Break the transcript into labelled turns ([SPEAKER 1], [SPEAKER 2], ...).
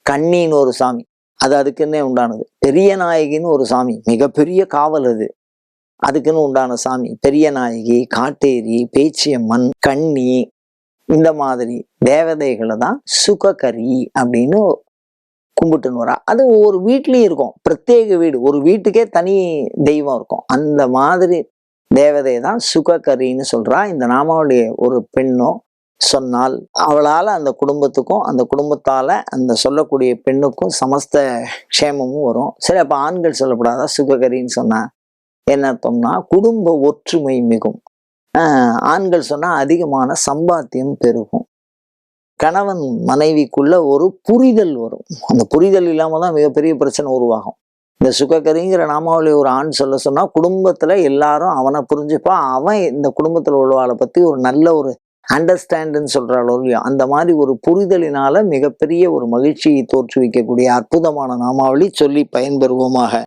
[SPEAKER 1] கண்ணின்னு ஒரு சாமி, அது அதுக்குன்னே உண்டானது. பெரிய நாயகின்னு ஒரு சாமி, மிகப்பெரிய காவல் அது, அதுக்குன்னு உண்டான சாமி. பெரிய நாயகி, காட்டேரி, பேச்சியம்மன், கண்ணி, இந்த மாதிரி தேவதைகளை தான் சுககரி அப்படின்னு கும்பிட்டுன்னு வரா. அது ஒரு வீட்லயும் இருக்கும், பிரத்யேக வீடு, ஒரு வீட்டுக்கே தனி தெய்வம் இருக்கும். அந்த மாதிரி தேவதை தான் சுககரின்னு சொல்றா. இந்த நாமாவளி ஒரு பெண்ணோ சொன்னால் அவளால அந்த குடும்பத்துக்கும் அந்த குடும்பத்தால அந்த சொல்லக்கூடிய பெண்ணுக்கும் சமஸ்த க்ஷேமமும் வரும். சரி, அப்ப ஆண்கள் சொல்லப்படாதா சுககரின்னு சொன்னா என்ன அர்த்தம்னா குடும்ப ஒற்றுமை மிகும். ஆண்கள் சொன்னா அதிகமான சம்பாத்தியம் பெருகும். கணவன் மனைவிக்குள்ள ஒரு புரிதல் வரும். அந்த புரிதல் இல்லாம தான் மிகப்பெரிய பிரச்சனை உருவாகும். இந்த சுககரிங்கிற நாமாவளி ஒரு ஆண் சொல்ல சொன்னா குடும்பத்துல எல்லாரும் அவனை புரிஞ்சுப்பா, அவன் இந்த குடும்பத்துல உள்ளவாளை பத்தி ஒரு நல்ல ஒரு அண்டர்ஸ்டாண்டுன்னு சொல்றாளோ இல்லையோ, அந்த மாதிரி ஒரு புரிதலினால மிகப்பெரிய ஒரு மகிழ்ச்சியை தோற்றுவிக்கக்கூடிய அற்புதமான நாமாவளி சொல்லி பயன்பெறுவோமாக.